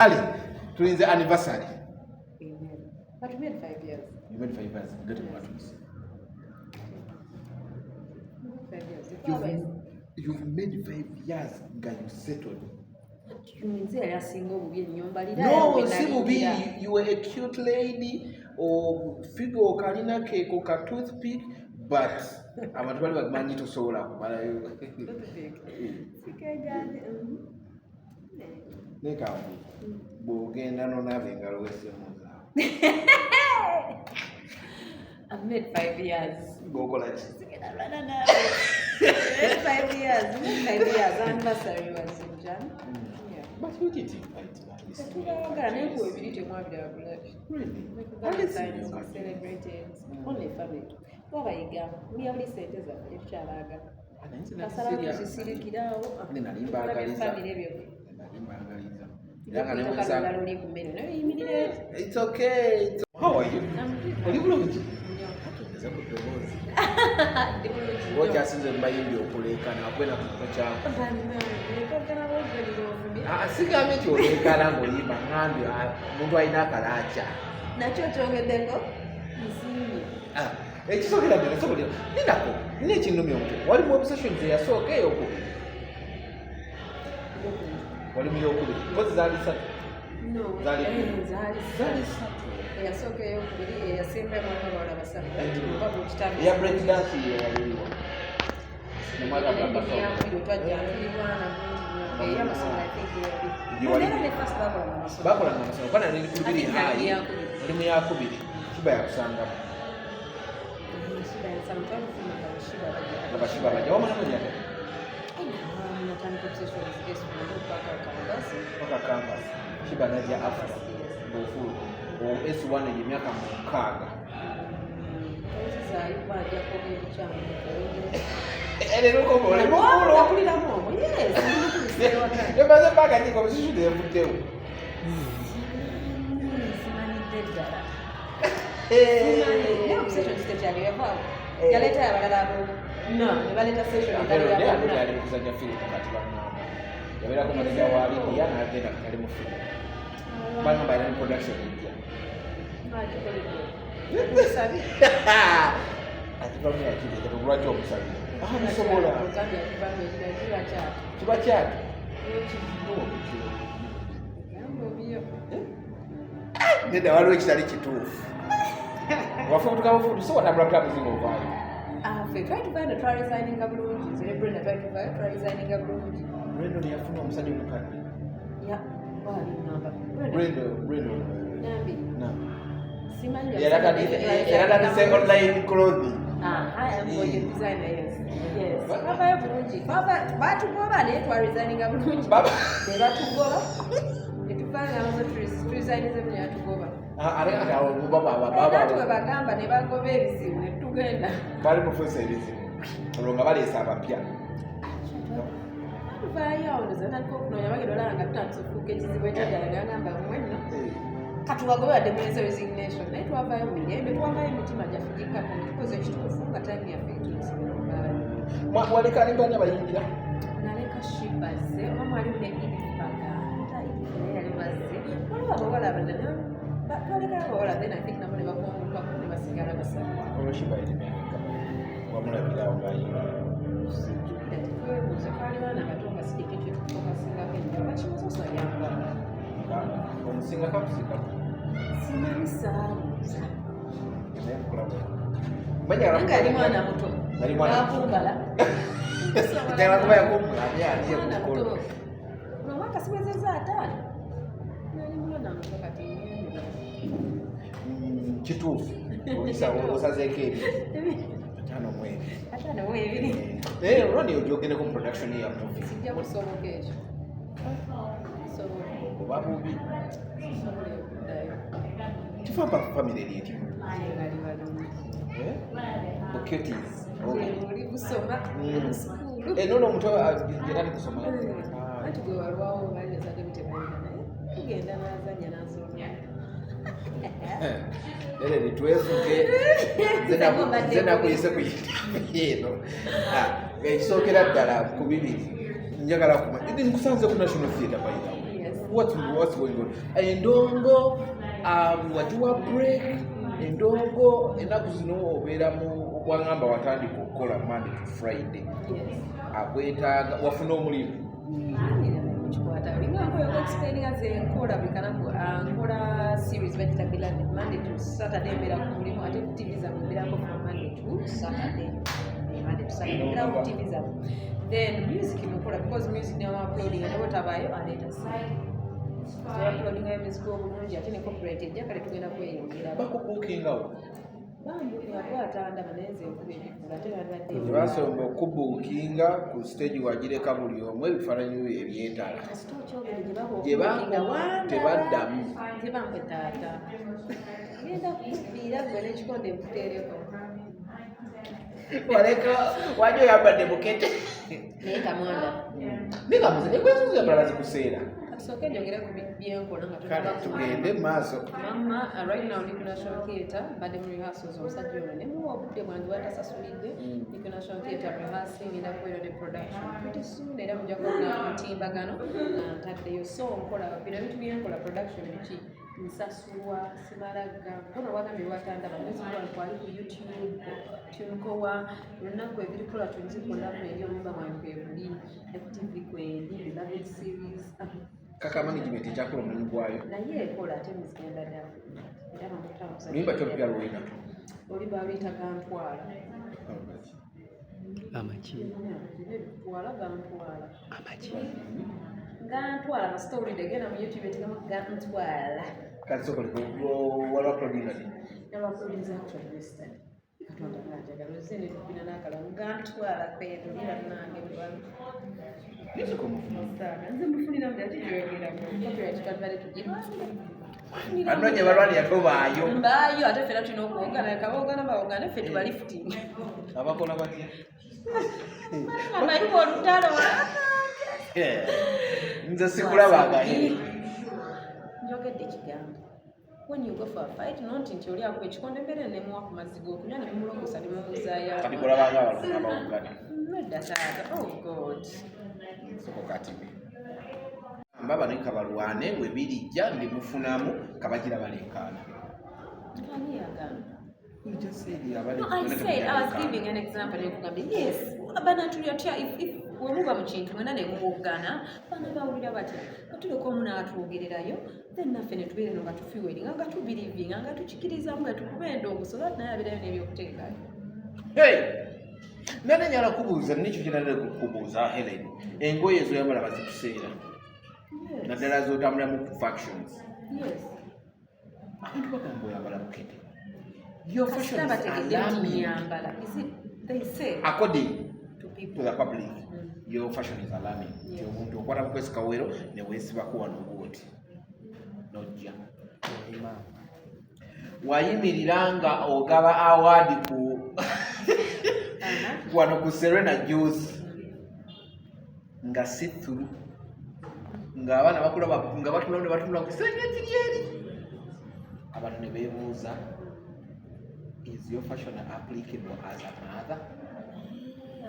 Ali, tulinze anniversary. But we made 5 years. You made 5 years. Get to Mattu. 5 years. You've made 5 years, guy, you settled. You mean say I single will be in your body? No, you were a cute lady or figure or Karina cake or a toothpick, but I'm a 12 man to soul up. I've made 5 years. Go college. 5 years. 5 years. Anniversary was in Jan. Yeah. But you did invite me. Really? Valentine's was celebrated. Only family. We only said this if Chalaga. It's okay. How are you? What just is by you? I think I met you. It's okay. What obsession they are so okay. What do you mean? What is that? No, that is yes, okay. Yeah, same time on yeah, break dance here. No matter what. You are the first Babylon. When I need to be high, let me have to be Sanda. Sometimes S1 yenye miaka mkaga. Ele nuko mole mukuru kulira momo. Yes. Ndobaza paka ndi ko sishude yavuteo. Simani dedara. Ne obsession stage yali yava. Yaleta yabalala abo. No, yabaleta session ndali yabo. Yali kuzanya film kati bana. Yabera ko manager wa Ali yana agenda kali mu film. Bana by production. Atibamya kile kubulwa kyo musabi. Musobola. Kiba kyaki? Nenda waliwo ekitali kituufu. Wafutuka bufutu so watambula club zingo vayo. Fe try to find a try signing kabulungi. Zile Brenda try to find try signing kabulungi. Brenda yafuna omusajja omukadde. Ya, wali namba. Brenda. Nambi. Na. Simanja. Era ni say online clothing. I am for the designer, yes. Yes. Baba ya bulungi. Baba batu goba ne twa resigning kabulungi. Baba. Ne batu goba. Netufanga amazo resigning ze bya tugoba. Ale awo baba. Batu bagamba ne bagoba ebizibu ne tugenda. Bali mu full service. Olonga balesa abapya. Vaya olozana ko kuno yabagedola nga tutansufuke kizibu ekyajala ngamba mwenna. Katuwagoba de mwezi resignation. Ne twavayo muyembe twavayo mitima jafika because ekitufu nga time ya fetu. Waleka libanya bayingira. Naleka shibaze mama ali ne ibaga. Yali baze. Waliwo bawala abadala. Baleka bawala then I think namone bakonga ne basigala basa. Oloshiba ile. Wamulabira obayi. Omusinga kakusika. Simalisabuza. Banyala mwana muto. Bali mwana. Akumbala. Tela kuba yakumula ali muto. Mwaka siwezeza atano. Nali mwana muto kati. Kitufu. Osazekeri. Atano mwezi. Roni ujogene ku production ya movie. Sijja kusobokeje. Babubi. Tifamba family leti. Buketis. Uri kusoma school. Nono mtu yatani kusoma. Ati gwe walwawo bali zade mtebaina naye. Tugenda nazanya nasomya. Ele ni twefuke. Zena kuyise kuyita. Ekisokera ddala ku bibiri njagala kuma ndi nkusanze ku national theatre by the way. Yes. what's going on? Endongo, wajua break, endongo, enaku zino obeera mu okwangamba watandika okukola Monday to Friday. Yes. Akwetaaga wafuna omulimu. Chikwata. Linga explaining as a nkola bikanaku nkola series bagita Monday to Saturday mbera ku mulimu ate TV za mbera ko from Monday to Saturday. Monday to Saturday mbera ku TV za. Then music mukola because music now uploading and what abayo aleta side. So uploading music obulungi ate ne copyright jakale tugenda kweyongera. Bakubukinga wo. Yakwatanda banenze okubibikula ate badde. Tebasomba okubukinga ku stage wagireka buli omu ebifaananyi bye ebyetala. Gye bakuba tebaddamu. Tebampe taata. Genda kufiira gwe n'ekikonde mputeereko. Waleka wajja oyambadde bukete. Naye kamwanda. Nika muze ekwesuuza balala zikuseera. Kasooke njogere ku byenkola nga Kale tugende maaso. Mama, right now ndi ku National Theatre, badde mu rehearsals omusajja ono ne muwa obudde bwange bwatasasulidde. Ndi ku National Theatre rehearsing ngenda kubeera ne production. Pretty soon era mujja kubona mutimbagano ntaddeyo. So nkola bino ebintu byenkola production biki nsasulwa simalaga kono wagambe watandaba nezikuba nkwali ku YouTube tunkowa lunaku ebirikola tunzikolamu eri omumba mwange buli ne ku TV kwendi beloved series Kaka management ekyakola omulimu gwayo. Naye ekola ate muzigenda ddala. Era bamutamusa. Luyimba kyolupya lwina. Oli baluyita Gantwala. Amaki. Twala Gantwala. Amaki. Gantwala ma story degena mu YouTube etegamu Gantwala. Kati soko wala producer ni. Yaba producer actually listed. Katonda ngajagala ozene tupina nakalamu Gantwala kwedulira nange bwala. Music omufumu. Nze mufunira mudde kijoyogera mu copyright kadvale tugimu. Anonya balwani yatobaayo. Mbaayo ate fera tulina okuwogana kaboogana bawogana ffe tuba lifting. Abakola batya? Abayiwa olutalo nze sikulabagayo. Njogedde ekigambo. When you go for a fight, nonti nti oli akuba ekikonde mbere ne muwa ku mazzi g'okunywa ne mumulongosa ne mumuzaayo. Kati kulabanga abantu abawugana. Nedda taata. Oh God. Soko kati. Mbaba ne kabalwane we birijja ndi mufunamu kabagira balekaana. Ani yagana? You just said you are No, I said I was giving an example. Yes, if wemuva mu kintu mwena ne muwogana bana bawulira batya batuleka omuna atuwogererayo then naffe ne tubeere no nga tufiweringa nga tubirivinga nga tukikirizamu nga tukuba endongoso lwati naye abeerayo n'ebyokuteekayo. Nane nyala kubuuza nikyo kinalire kukubuuza Hellen. Engoye zoyambala bazikuseera. Naddala z'otambula mu factions. Yes. Abantu bagamba oyambala bukete. Your fashion is alarming. They say according to the public, your fashion is alarming. Yes. Omuntu okwata bukwesi kawero ne weesibako wano bwoti. Nojja. Wayimiriranga ogaba award ku wano ku Serena Juice nga see-through nga abaana bakulaba nga batula ne batunula ku kisenge kiri. Abantu ne beebuuza, is your fashion applicable as a mother?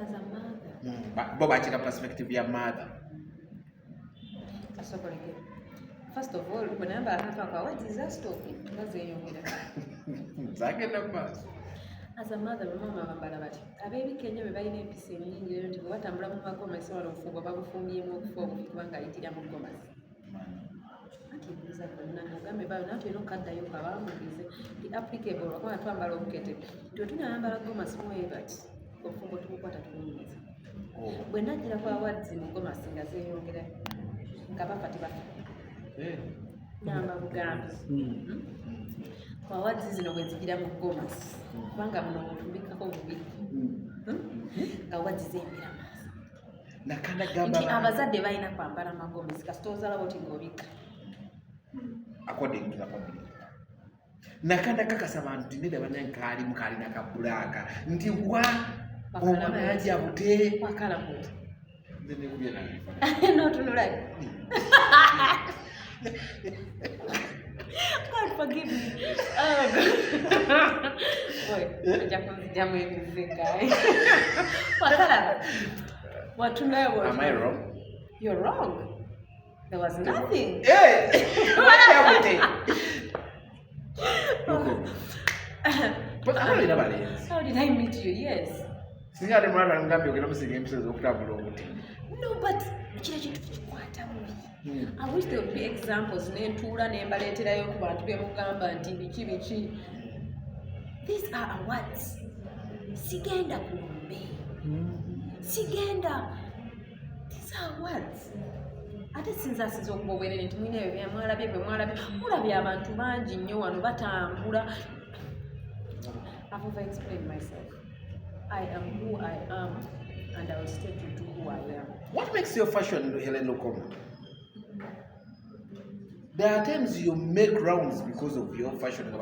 as a mother. Bo bakira perspective ya mother. First of all, when I'm what is that story? As a mother, mama bambala bati. Abebi Kenya be balina empisa ennyingi era nti bwe batambula mu magomasi wano obufungo babufumbiyemu okufa okuba nga ayitira mu gomasi. Akibuuza bonna mugambe bayo naye tulina okaddayo kabamubuuze the applicable lwakuba twambala obukete twe tunayambala gomasi mwe bati obufungo tubukwata tubunyiza. Bwe najjira ku awards mu gomasi nga zeeyongera nga bafa tebafa. Namba bugambi. Ku awards zino bwe zigira mu gomasi kubanga muno otumbikako bubiri nga awards zeembira maaso. Nakanda gamba nti abazadde balina kwambala magomasi kasita ozalawo ti ng'obika. According to the public. Nakanda kakasa abantu nti nedda banankaali mukaali nakabulaaka nti wa omwana yajja bute wakala muti nze nekubye nange notunulayo. God forgive me. Oh God. Boy, jamu guy. Wakala. Watunayo. Am I wrong? You're wrong. There was nothing. What happened? But I don't know. How did I meet you? Yes. Singa de mwana ngambi okera musiga episodes okutambula obuti. No, but I wish there would be examples n'entuula n'embaleeterayo ku bantu be mugamba nti biki. These are awards. Sigenda kumbe. Sigenda. These are awards. Ate sinza asiza okuba obwerere nti mwine ebyo byamwalabye mulabye abantu bangi nnyo wano batambula. I've over-explained myself. I am who I am, and I will stay true to who I am. What makes your fashion, Hellen Lukoma? There are times you make rounds because of your fashion.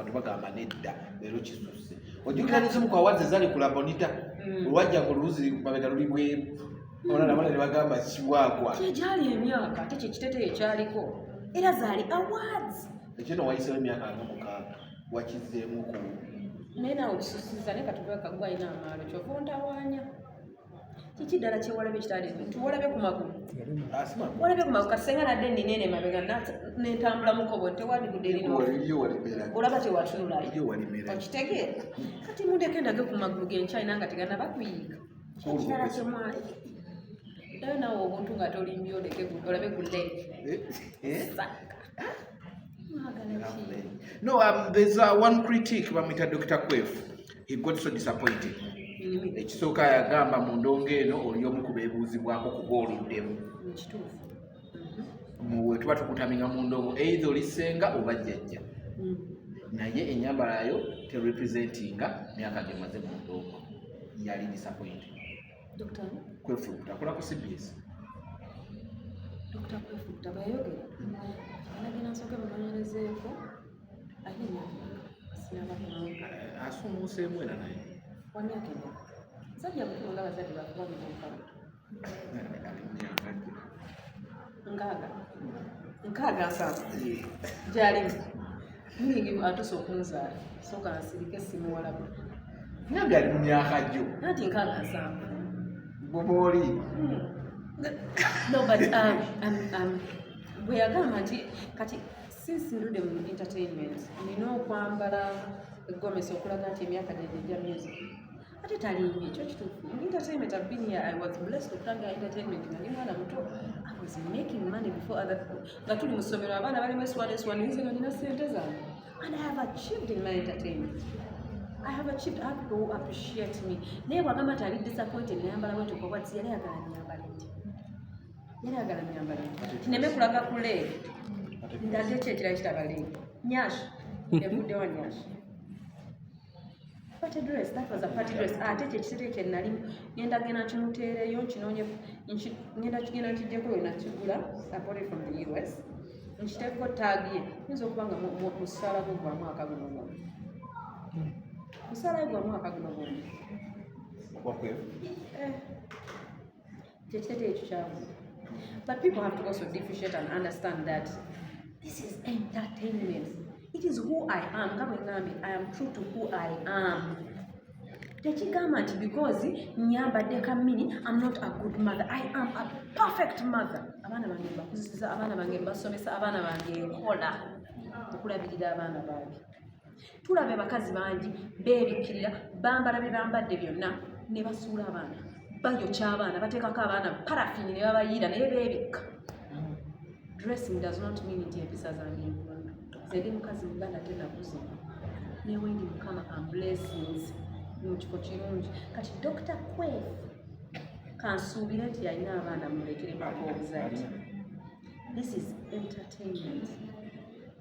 Ojukira kwa awards ezali kula bonita. Olwajja ku luzi mabega luli bweru. Ona nabana ne bagamba kiwagwa. Kyejali emyaka ate kyekitete ekyaliko. Era zaali awards. Ekino wayisewo emyaka nga wakizeemu ku. Nena okisusiza ne katuba kagwa ina amaalo kyova ntawaanya. Kiki ddala kyewalabe kitali ntuwalabe ku magulu. Asima. Walabe ku magulu kasenga nadde ninene mabega n'entambula mukobo tewandibudde lino. Olaba tewatunula. Okitegeera. Kati mundeke ndage ku magulu genkyalina nga tegannaba kuyiga. Ekirala kyemwali. Ddayo naawe obuntu nga tolimbi oleke olabe ku lake. No, there's one critique by Dr. Kwef. He got so disappointed. Ekisooka yagamba mu ndongo eno oli omu ku beebuuzibwako kuba oluddemu. Muwe tuba tukutaminga mu ndongo either olisenga oba jjajja. Naye ennyambalayo terepresentinga myaka gemaze mu ndongo. Yali disappointed. Dr. Kwefulukuta akola ku CBS. Dr. Kwefulukuta bayogera. Alagina nsooke bamanyerezeeko ate sinaba asumuuseemu era naye. Wamyaka emeka. Nsajja mutumo nga bazadde bakuba mumukama. Nkaaga nsatu. Gyalimu. Muyingi atuuse okunzaala. Sooka nsirike simuwalabu. Nyange ali mu myaka gyo. Nanti nkaaga nsanvu. Bobooli. No, but bwe yagamba nti kati since ndudde mu entertainment nina okwambala eggomesi okulaga nti emyaka gyegya music. Ate talimbi ekyo kituufu. Mu entertainment I've been here, I was blessed okutanga entertainment nga ndi mwana muto. I was making money before other people. Nga tuli mu ssomero abaana balimu eswani nze nga nina ssente zange. And I have achieved in my entertainment. I have achieved. I have people who appreciate me. Naye bwagamba nti ali disappointed nayambala bwe tuko bwati yali ayagala nnyambala nti. Yali ayagala nnyambala nti. Tineme kulaga ku leege. Ndate ekyekira kitaba leege. Nyashi. Evuddewa nyashi. Party dress, that was a party dress. Ate kyekisere kye nali ngenda genda kimuteereyo nkinoonye ngenda kigenda kijjeko we nakigula apart from the US. Nkiteeko tag ye. Nza okuba nga musaala gwe gwa mwaka guno guno. Musaala gwa mwaka guno guno. Kyekisere ekyo kyavu. But people have to also differentiate and understand that this is entertainment. It is who I am. I am true to who I am. Tekigamba nti because nyambadde kamini, I'm not a good mother. I am a perfect mother. Abaana bange mbakuzisiza, abaana bange mbasomesa, abaana bange nkola okulabirira abaana bange. Tulabe bakazi bangi beebikkirira bambala bye bambadde byonna ne basuula abaana. Bayokya abaana bateekako abaana parafini ne babayiira naye beebikka. Dressing does not mean nti empisa zange nkulu. Zedi mukazi muganda tenakuzima. Newendi mukama and blessings. Mukifo kirungi. Kati Dr. Kwef kansuubira nti yalina abaana mulekere mpaka obuzadde. This is entertainment.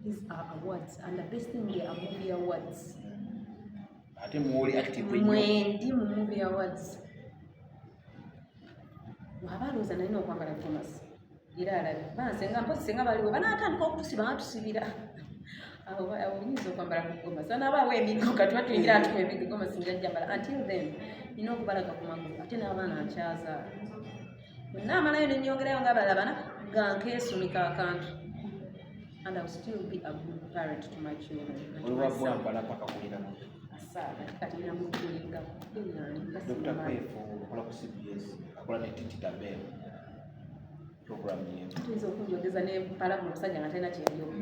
These are awards. And the best thing they are movie awards. Ate muwoli active nnyo. Mwendi mu movie awards. Wabalooza nalina okwambala Thomas. Era alabe. Bansenga mpozi senga baliwo banaatandika okutusiba batusibira. Awo oyinza okwambala ku ggomasi. Banabaawo emigo kati batuyingira atuwa emigo ggomasi njajjambala. Until then, nina okubalaga ku magulu. Ate n'abaana nkyazaala. Bwe nnaamalayo ne nnyongerayo ng'abalala bana nga nkeesumika akantu. And I will still be a good parent to my children. Oliwa bwambala paka kulira. Asaala kati nina mugulinga. Dr. Kwef okola ku CBS akola ne Titi Tabel. program yenu tuyinza okunjogeza ne palabu omusajja nga talina kyeyaliwo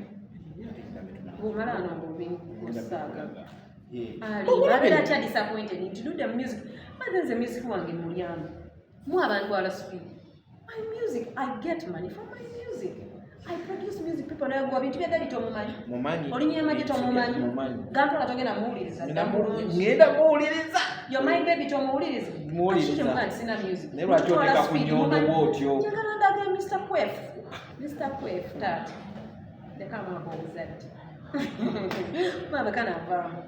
bw'omala wano ng'obinkusaaga babeera atya disappointed nti do the music maze music wange mulyango mu abantu alasupiri my music I get money from my music I produce music people naye gwa bintu byadde bitomumanyi olinyemaje tomumanyi gantwala togenda muwuliriza ngenda muwuliriza yo my baby tomuwuliriza muwuliriza sina music naye lwaki oteka ku nnyongo bw'otyo njagala ndage Mr. Kwef taata lekama ab'obuzadde mama kana avaamu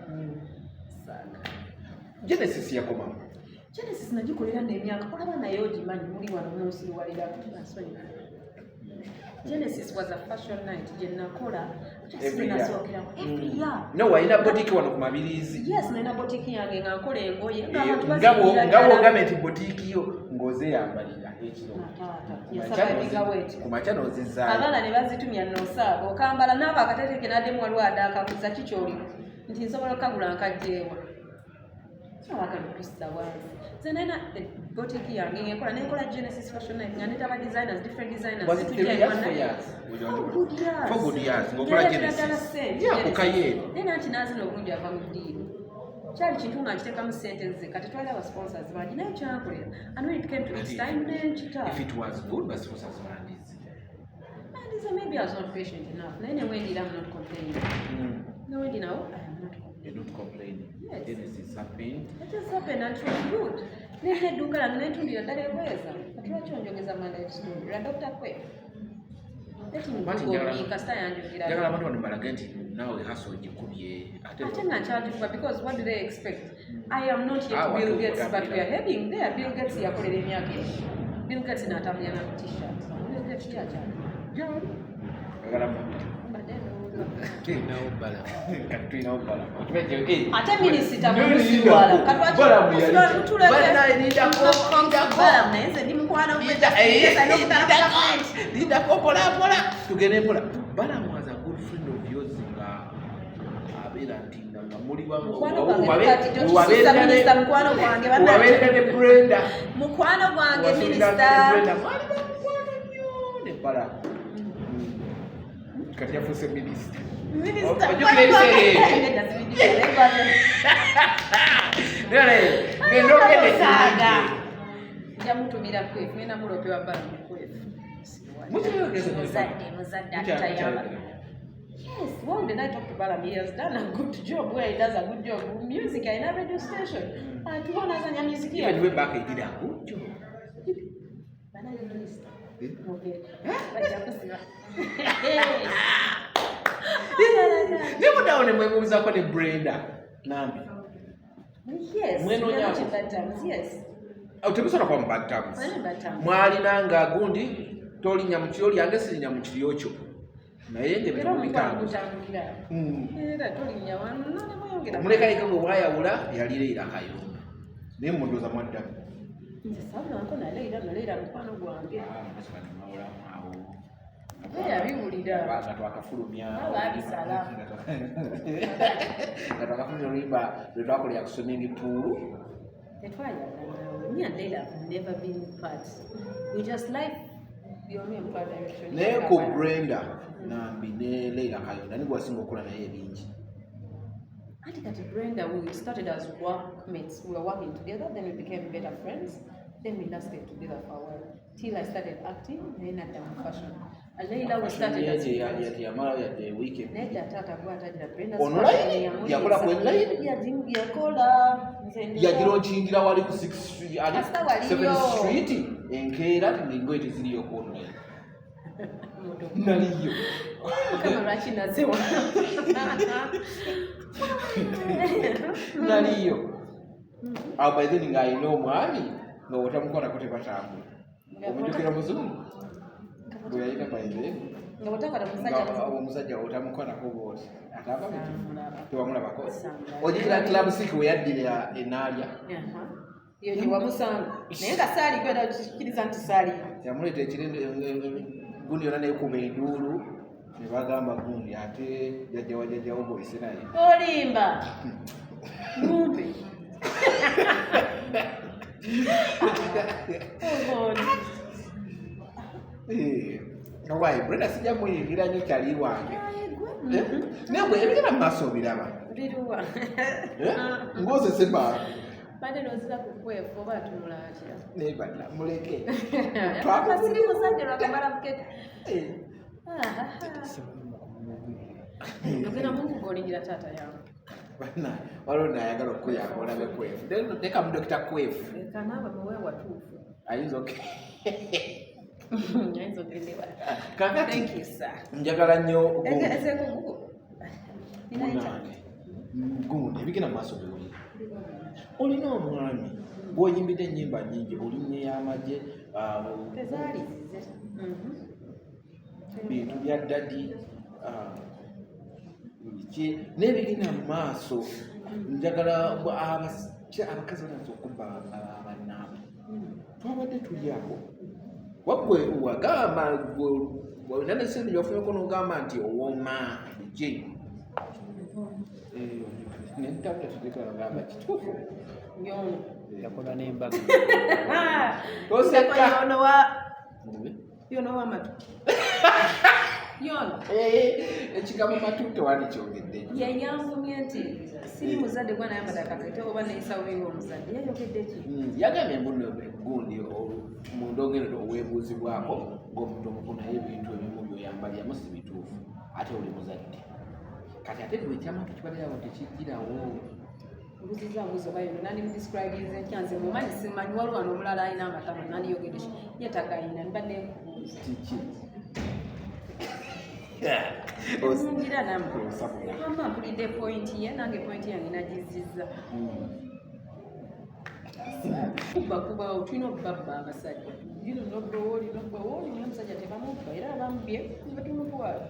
Genesis yakomamu Genesis nagikolera n'emyaka olaba naye ogimanyi muli wano munsiiwalira nsonyiwa Genesis was a fashion night gye nakola every year. No, walina boutique wano ku Mabirizi. Yes, nalina boutique yange nga nkola engoye ngabo ogamenti boutique yo ngoze yambalira ekiro. Kumakya n'ozizaayo. Abaana ne bazitumya n'osaaga okambala naabo akateteeke n'addemu waliwo akakuza kikyoli nti nsobola okagula nkajjeewa. Abakalukisa wansi. Zenena boutique yange ngekola nekola Genesis fashion night nga netaba designers different designers. Was it 3 years, 4 years? For good years. Ngokola Genesis. Yeah, kukaye. Nena anti nazino obulungi ava mu ddiiro. Kyali kintu nga nkiteekamu ssente ze kati twali aba sponsors bangi naye kyankolera. And when it came to its time then kita. If it was good, but sponsors bangi. And maybe I was not patient enough. Naye when did I'm not complaining. No, when did now I am not complaining. You're not complaining. Yes. Genesis happened. It just happened and it was good. Nene duka langu naitundira ddala bweza. Atulacho njogeza manda ekitundira Dr. Kwef. Njagala abantu bano balage nti naawe haso ogikubye ate nga nkyagikuba because what do they expect? I am not yet Bill Gates but we are heading there. Bill Gates yakolera emyaka eki. Bill Gates n'atambulira na t-shirt. Bill Gates yakyali. Ate minisita mumusiwala katwala tugende mpola Balaam was a good friend of yours nga abeera nti nga muli wabeera ne Brenda mukwano gwange minisita ne Balaam kati yafuuse minisita njamutumira Kwef ngenda mulope wa Balaam Kwef muzadde atayamba. Yes, why did I talk to Balaam? He has done a good job where he does a good job. Music in a radio station. And to one as a music here. Even way back he did a good job. Never down and when was up on the Brenda. Nambi. Yes, we are not in bad terms, yes. Utebisana kwa bad terms. Mwalina nga gundi tolinya mu kiro lyange sirinya mu kiro kyo. Naye nge bitambitambi. Era tolinya wano none muyongera. Muleka ikago wayawula yalireera kayonga. Naye mundoza mwadda. Nze sabula nko naleera mukwano gwange. Yabiwulira nga twakafulumya abisala nga twakafulumya oluyimba lwe twakolera ku swimming pool. Me and Leila have never been part. We just like the only in part direction. Naye ku Brenda Nambi ne Leila Kayonda ni gwasinga okukola naye ebingi. I think at Brenda we started as workmates. We were working together, then we became better friends. Then we lasted together for a while. Till I started acting, then at the fashion. Leila we started as yamala ya the weekend. Neta tata bwata dira Brenda. Online yakola ku online. Yakola yagironkingira wali ku 6th Street ali 7th Street enkeera ningoite ziriyo ku online. Naliyo. Kama rachi nazewa. Naliyo. By then nga ino mwami nga otamukona kuti batambu. Omujukira muzungu. Bwe yayina by then. Nga otakala musajja omusajja otamukona ko bose. Ataba tewamulabako. Ojikira club siki we yaddira enaalya. Iyo ni wamusanga. Naye nga saali kwenda kikiriza nti saali. Yamuleta ekirende gundi yona nekuba enduulu ne bagamba gundi ate jajjawo boyise naye. Olimba. Mumpe. Why? Brenda sijja muyingira nnyo kyali wange. Naye bwe ebigenda mu maaso obiraba. Biruwa. Ng'ozeseba. Badde n'ozira ku kwefu oba atunula atya. Naye badda muleke. Twakasiri musajja lwakamala bukete. Ogenda mungu ng'olingira taata yange. Bana, waliwo n'ayagala okuyamba olabe kwefu. Teka mu Dr. Kwefu. Kanaaba muwe watuufu. Ayinza okay. Ayinza okgendebwa. Kakati. Thank you, sir. Njagala nnyo gundi ebigenda mu maaso byoli. Olina omwami bw'oyimbidde ennyimba nnyingi olinnya ey'amagye tezaali bintu bya ddadi biki n'ebigenda mu maaso njagala abakazi banaza okubba abannaabwe twabadde tuli awo wagwe wagamba olina n'esente gyofuneko n'ogamba nti owooma bije nentabulategekagamba kituufu yakola n'embaga toseka yono wamatu yono ekigambo matu tewandi kyogedde yeyanvumye nti siri muzadde gwana yambadde akakete oba neyisawo eri omuzadde yayogedde ki yagambye mbuno gundi mu ndongero oweebuuzibwako ng'omuntu omukulu naye ebintu ebimu byoyambalyamu si bituufu ate oli muzadde kati ate gwe ekyamantu kibalirawo tekijjirawo mbuziza mbuzi oba yono nandi mudescribinze nkyanze mumanyi simanyi waliwo wano omulala alina amatama nandiyogedde ki ye tagayina nibadde kiki osingira namwe mama mpulidde pointi ye nange pointi yange nagizizza kuba tulina okubabba abasajja gino nobbawooli naye omusajja tebamubba era abamubbye batumutwala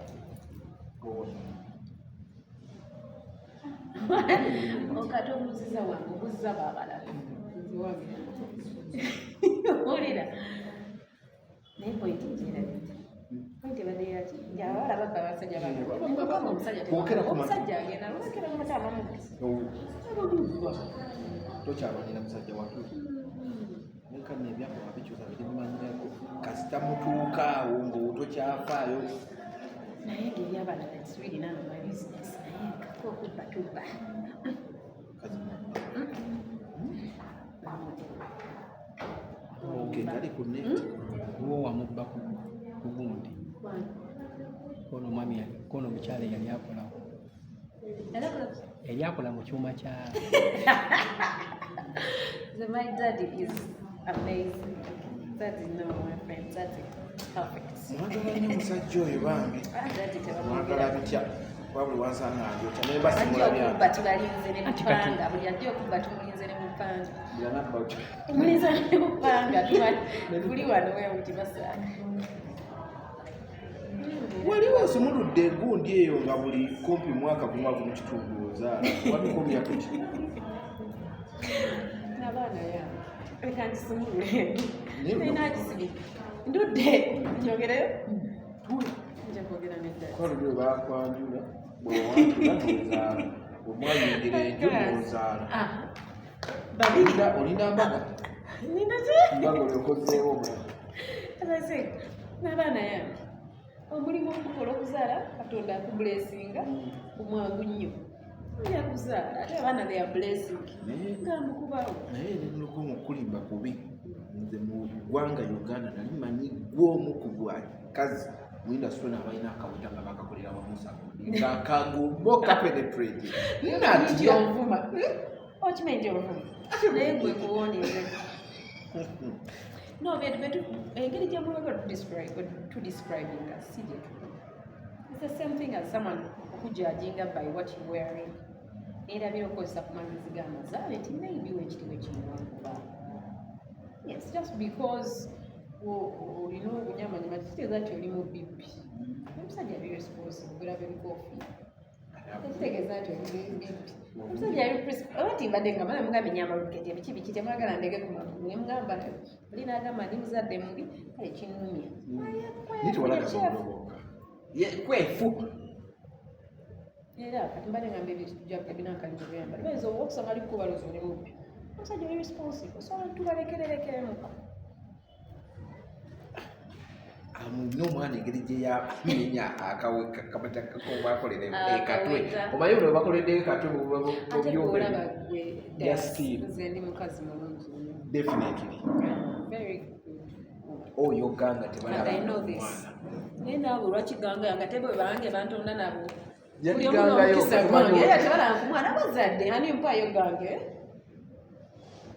okate obuziza wange obuzza baabalala olira naye pointi njirabiti pointi badde yaki nti abawala babba abasajja omusajja agenda lwakera mata abamubbi ababubbwa tokyabalira musajja watu nekane ebyakola bikyusa birimumanyirako kasita mutuukaawo ng'otokyafaayo naye ngeri abalala kiswiri nano ma bizinesi naye okubbatubba gendali ku neti wo wamubba ku gundi ono omwami kono omukyala yali akolawo yali akola mu kyuma kya my daddy is amazing. Daddy, no, my friend, daddy, perfect. mwagala nnyo omusajja oyo bambi mwagala bitya wabuli wansanga njota naye basimulabyange tubalinze ne mupanga buli ajja okubba tumulinze ne mupanga tumulinze ne mupanga tuli wano wewuti basanga waliwo osumuludde egundi eyo nga buli kumpi mwaka gumwavu mu kitundu ozaala wabikomya kuti n'abaana yange leka ngisumulule nainagisibika ndudde njogereyo nja kwogera neddala kwalulwe bakwanjula bwewanjula nozaala omwayingira enju nozaala babiri olina mbaga ninaki mbaga olyokozeewo aze n'abaana yange omulimu ogukola okuzaala katonda akubulesinga omwangu nnyo yakuzaala ate abaana they are blessing ngamukubawo naye nemulokoma okulimba kubi nze mu ggwanga uganda nali manyi gw'omu ku bwakazi mu industry nabalina akawuta nga bakakolera wamusa ngaakagumbo kapenetrate natya ovuma okimanyi nti ovuma naye gwe kuwoneze no engeri gyemuwega to describing as CJ. It's the same thing as someone okujudginga by what you're wearing. Erabira okozesa kumanyiriza g'amazaala nti maybe wekitiibwa ekimuwankuba. Yes, just because olina obunyamanyama kitegeeza nti oli mu bibbi. Omusajja ali responsible bulaba ebikoofi. Tekitegeeza nti oli bibbi. Omusajja ali olwati mbadde nga mwana mugamba ennyambalukete biki temwagala ndege ku magulu ne mugamba oli n'agamba ndi muzadde mubi kale kinnumya. kwefu era kati mbadde ngamba ebinakalizo byambala bayinza okusanga ali kukubaluza oli mubbi. Omusajja oli responsible so tubalekererekeremuko. n'omwana engeri gye yamenya akabakolera ekatwe omanyi bwe bakoledde ekatwe ndi mukazi mulungi definitely oyo ganga tebalaba naye naabo olwakiganga nga tebe balange bantonda nabo yaligangayo tebalaba ku mwana bazadde ani mpaayo gange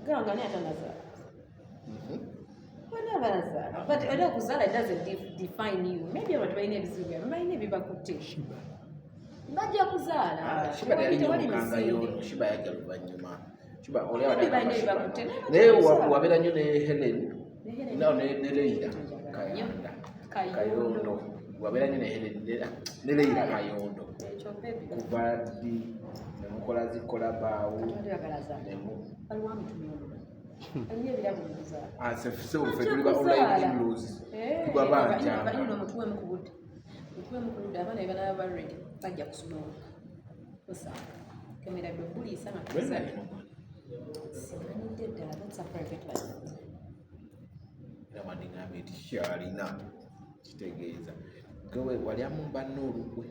ganga naye atanazaala banabazaala but era okuzaala doesn't define you maybe abantu balina ebizibu byabwe balina ebibakutte bajja kuzaala shiba yajja luvannyuma balina ebibakutte naye wabeera nnyo ne Hellen ne Leila Kayondo wabeera nnyo ne Hellen ne Leila Kayondo kuva ddi nemukola zikolabaawo ffe tuli ba online in-laws tuba banjanga mutuwe mukubudde abaana bebanaba baredi bajja kusumula osanga kamera bwebuliisa nga simanidde ddala that's a private license era wandiŋambe nti kyalina kitegeeza gwe walyamu banna olugwe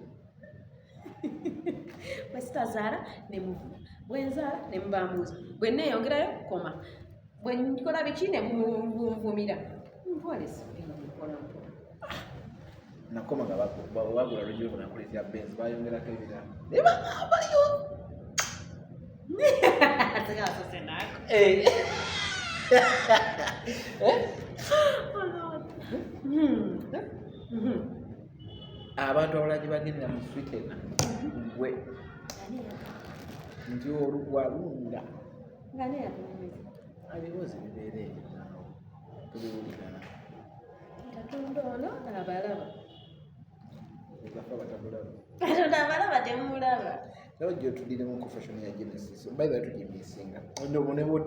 bwe sitazaala nemuvuma bwenzaala nemubambuuza bwe neeyongerayo koma bwe nkola biki ne bunvumira mpolesimpola nakoma nga bagula lwejjo nakuletera benzi bayongerako ebirala nebagambaliyo abantu abalagi bagendera mu switena gwe nti olugwalunda ebibuuzi bibeera ebyo tubiwulirana katonda ono abalaba egafa batamulaba katonda abalaba temulaba nawe gye otuddiremu ku fashion ya Genesis by the way tugimisinga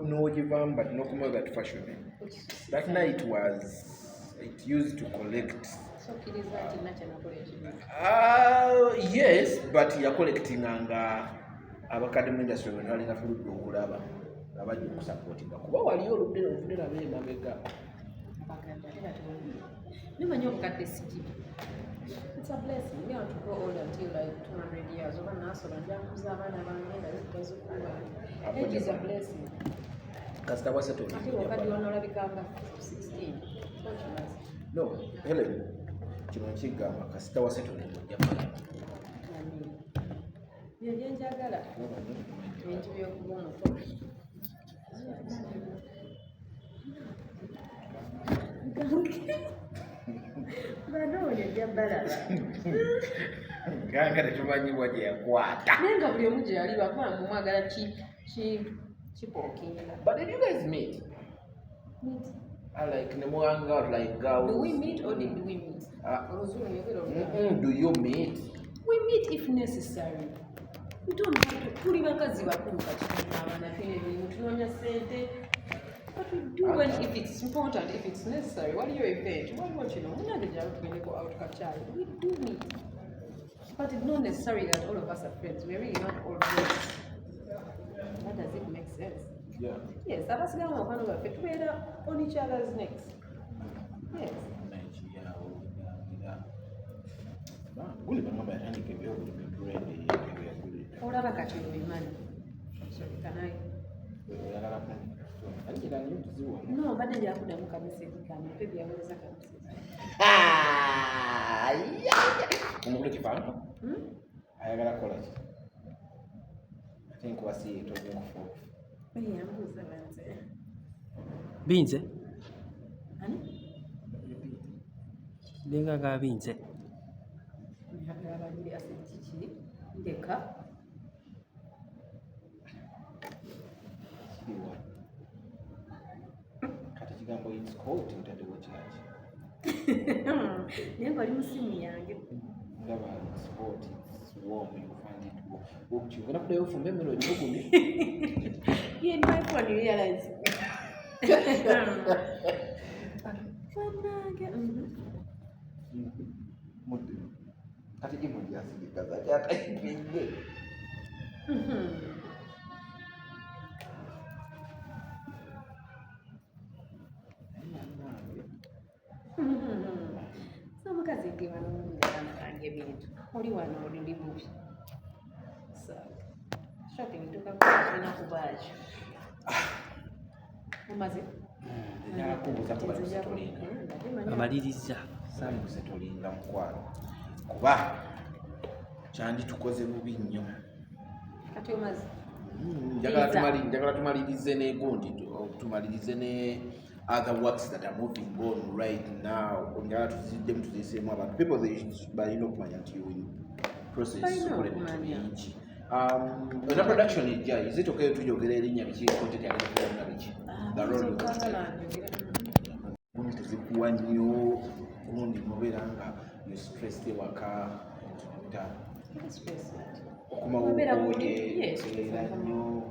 nowogivaamu but nokumoyo that fashion that night it used to collect yes but yacollectinganga abakadde mu industry bwe balinga tuludde okulaba abajja okusapootinga kuba waliyo oludde nabo emabega nimanyi obukadde sikibi it's a blessing we want to grow old until like 200 years oba nasobola njakuza abaana bange bazikuba age is a blessing kasita wasetoni ate wakadde wanolabikanga 16 no Helen kino nkigamba kasita wasetoni mujja byenjagala ebintu byokuba omuto banoonya jabbalaba ganga tetumanyibwa gye yakwata naye nga buli omu gye yali bakubanga omwagala kipookinga but did you guys meet? Like ne hang out like girls. Do we meet or did we meet? Do you meet? We meet if necessary. We don't have to tuli bakazi bakulu kati n'abaana ebintu tunoonya ssente. But we do when if it's important, if it's necessary. Waliyo event, waliwo kino munange gyalo tugendeko out kakyali. We do meet. But it's not necessary that all of us are friends. We're really not all friends. That does it make sense? Yeah. Yes, abasigamu mukwano baffe tubeera on each other's necks. Yes. Guli bangamba yatandika ebyobulimi brand olaba kati obimanyi kanaye no badde njakuddamu kameseji kampe byaweza kameseji omukulu kifaanana ayagala kukola ki ate nkuwasiye togenkufu yambuuza banze binze ani lengaga binze abanyiri asedi kiki ndeka kati kigambo itcoat ntaddewo kiraki naye ngaoli musimu yange ndaba sport warm you find it warm kiogenda kuddayo ofumba emmere ogibugumi you my phone realize mudde kati gimujasigikaza kyatayipinge oli wano oli bubi shopping tukakulina kubaajo umaze amaliriza tolinga mukwano kuba kyandi tukoze bubi nnyo kati umaze njagala tumalirize negundi tumalirize ne other works that are moving on right now njagala tuziddemu tuziseemu abantu people balina okumanya nti process bingi na production ejja is it okay tujogera erinnya biki content yagenda kuba biki tuzikuwa nnyo gundi mubeera nga you stress ewaka okumawoera nnyo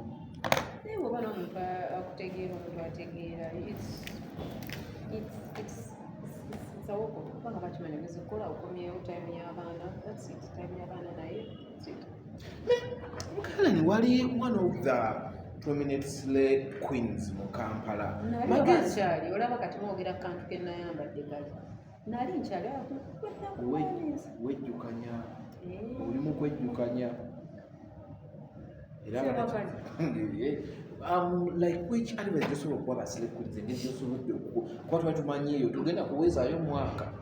naye bwoba n'omuntu akutegeera omuntu ategeera sawoko kubanga bakimanya ogeza okukola okomyewo time y'abaana that's it time y'abaana naye Hellen wali one of the prominent slay queens mu Kampala nkyali olaba kati mwogera kantu ke nayambadde kali nali nkyali wejjukanya olimu kwejjukanya era like which animal gyosobola okuba basile queens engeri gyosobodde kuba tuba tumanyieyo tugenda kuwezaayo mwaka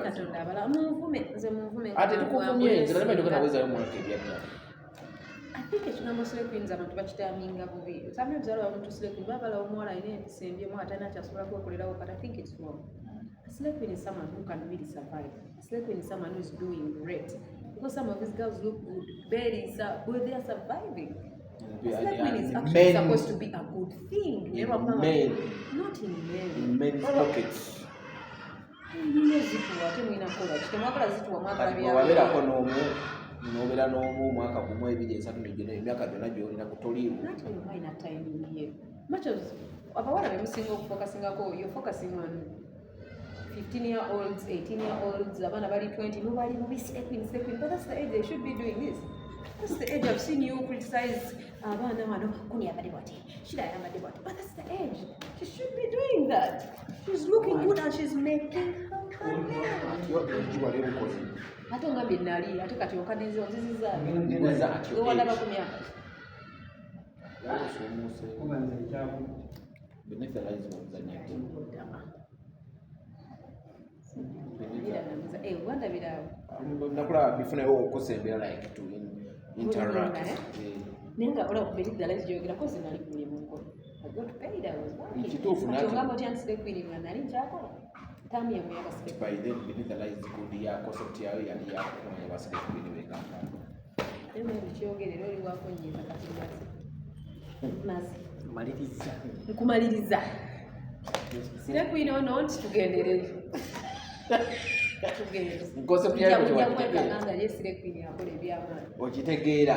katonda abala munvume nze munvume ate tukuvumye nze nalema tugenda kuwezaayo mwaka ebyadda I think ekigambo slay queens abantu bakitaminga bubi sometimes alaba omuntu slay queen babala omuwala alina empisa embyemu ate nakyasobola kwekolerawo but I think it's wrong. A slay queen is someone who can really survive. A slay queen is someone who is doing great because some of these girls look good but they are surviving. A slay queen is actually supposed to be a good thing. Never men. Not in men. In men's pockets. Wabeerako n'obeera n'omu mwaka gumu ebiri esatu negyo emyaka gyonna gy'olina kutoliimu abawala bemusinga okufokasingako you're focusing on 15-year-olds 18-year-olds abaana bali 20 nobali bubi slay queen but that's the age they should be doing this. That's the age I've seen you criticize abaana wano kuni yambadde bwati shira yambadde bwati but that's the age she should be doing that. She's looking good and she's making her money. Ate ongambye nali ate kati okadinze onziziza owalaba ku myaka nakulaba bifunayo okusembera like to interact naye nga ola kubiriddala ekijogerako zinali kuli mu nkono ekituufu ongamba otya nti kwiriŋŋa nali nkyakola tamya muyaga by then beneath the lies good ya concept yayo yali yakumanya basike kubiri bekampala naye ekyogerera oli wakonyiza kati mazi maliriza nkumaliriza sire kwine ono nti tugenderere concept yayo tugenderere yesire kwine yakola ebyamaani okitegeera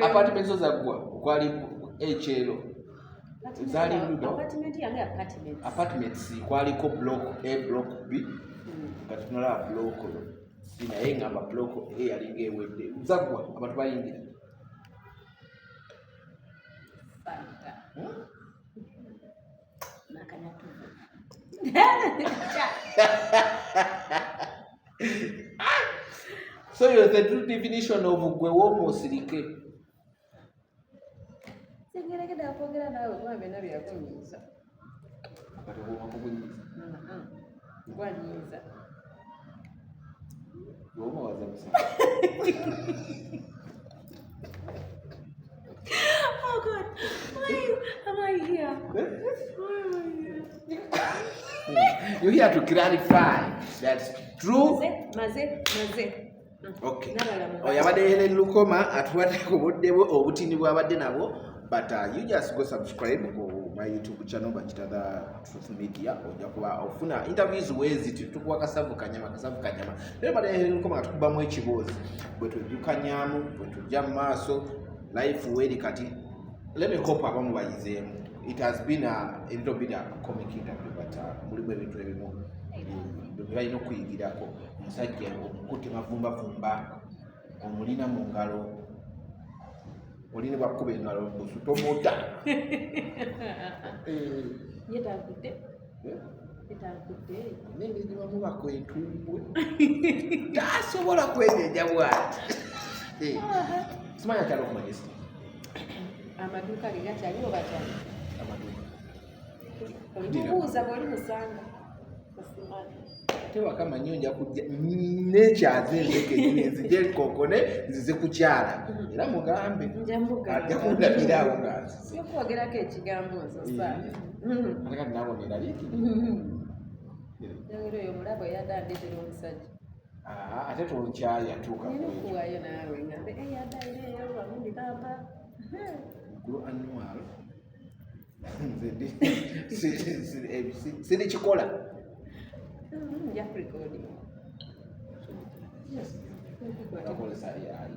apartment zo zaggwa kwali ekyero zali ludo apartments kwaliko block A block B kati tunalaba block C naye ngamba block A yalinga ewedde zaggwa abantu bayingira so you're the true definition of gwe w'omusirike sengeregedde akwogera naawe kuba byonna byakunyiiza gwanyiiza womawaza musa oh God, why am I here? Why am I here? You're here to clarify that's true. Maze. Okay. Oyabadde Hellen Lukoma atuwadeko budde obutini bwabadde nabo but you just go subscribe to my YouTube channel bakitaga Truth Media ojja kuba ofuna interviews wezi tukuwa kasavu kanyama lero badde Hellen Lukoma atukubamu ekibuuzi bwe tujjukanyamu bwe tujja mu maaso life weri kati let me hope abamu bayizeemu. It has been a little bit of a comic interview but mulimu ebintu ebimu balina okuyigirako omusajja okukutte mavumbavumba omulina mu ngalo olina bwakuba engalo busutomuta yetagudde n'engeri bamu bakwetumbwe tasobola kwegeja bwati simanya kyalo kumanyisa amaduuka ge gakyaliwo bakyali amaduuka olikubuuza bw'oli musanga osimanya ate wakamanyi nja kujja nekyaze entekenyini nzije kokone nzize kukyala era mugambe ajja kundabiraawo nga yokwogerako ekigambo nso saa ate kati nabonera liiki Yangiro yo mulabo yadandetera omusajja. Ate tonkyaya tuuka kuwayo naawe ngambe yadaire eyo bamundi papa. Gulu annual. Sidi kikola. Ya record. Yes. Bakolesa yayi.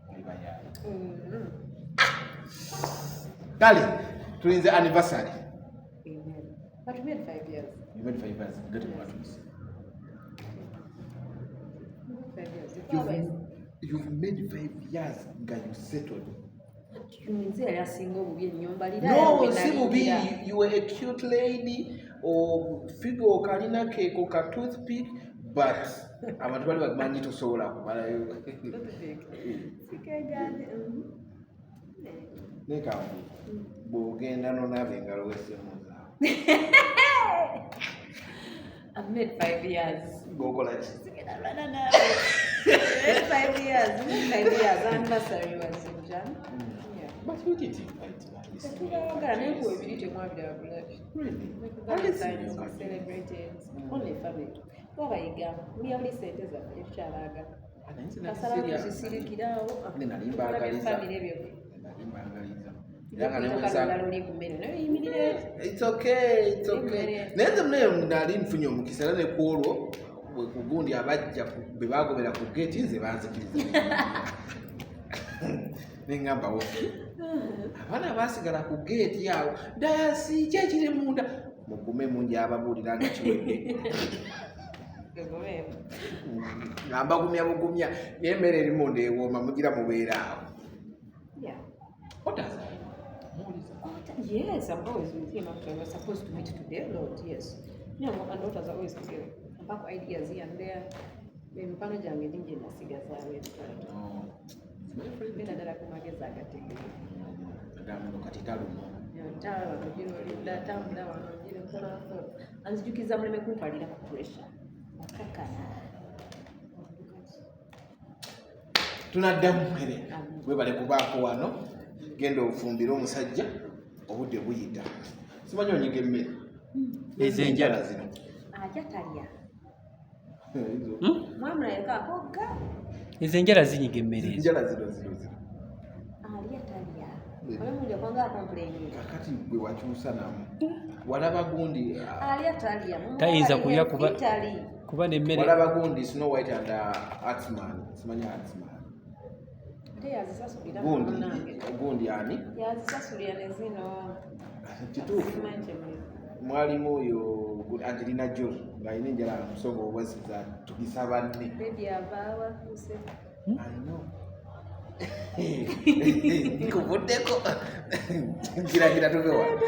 Alibayayi. Kale, tulinze anniversary. Amen. But we had 5 years. You made 5 years. Get more twins. 5 years. You've made 5 years nga you settled. No, you were a cute lady or figure or kalina cake or a toothpick, but I'm not going to manage to soul up. Nika bogenda no navenga lwese muza. I've made 5 years. Go college. 5 years. 5 years. Anniversary was in Jan. But you did invite me. Really? Valentine's was celebrated. Only family. We only said this It's okay, it's okay. Nenze mnayo nali nfunye omukisa ne kwolwo bwe kugundi abajja bebagobera ku gate nze banzikiriza. Nengamba woki. Abana basigala ku gate yawo. Dayasi kyekiri munda. Mugume mungi ababulira nga kiwedde. Ngamba gumya yemmere erimu ndeewooma mugira mubeera awo. Yeah. What does that mean? Yes, I'm always with him after we're supposed to meet today, Lord. Yes. You know, my daughters are always together. I'm back ideas here and there. Maybe Panaja and Medinja and Sigaza. Oh. Then I come against Agatha. Anzijukiza muleme kumpalira ku pressure. Tunaddamu mmere webale kubaako wano genda ofumbira omusajja obudde buyita simanyi onyiga emmere ezenjala zino ajatalya mwamula yekakogga ezenjala zinyiga emmere enjala zino alya talya olemunja kwanga akomplaining kakati gwe wakyusa namu walaba gundi alya talya tayinza kulya kuba nemmere walaba gundi Snow White and Artsman simanyi Artsman gundi ani yazisasulira ne zino kituufu mwalimu oyo Angelina Jolie ng'alina enjala musonga obwesiza tugisa banne nkikuvuddeko nkiragira tuve wano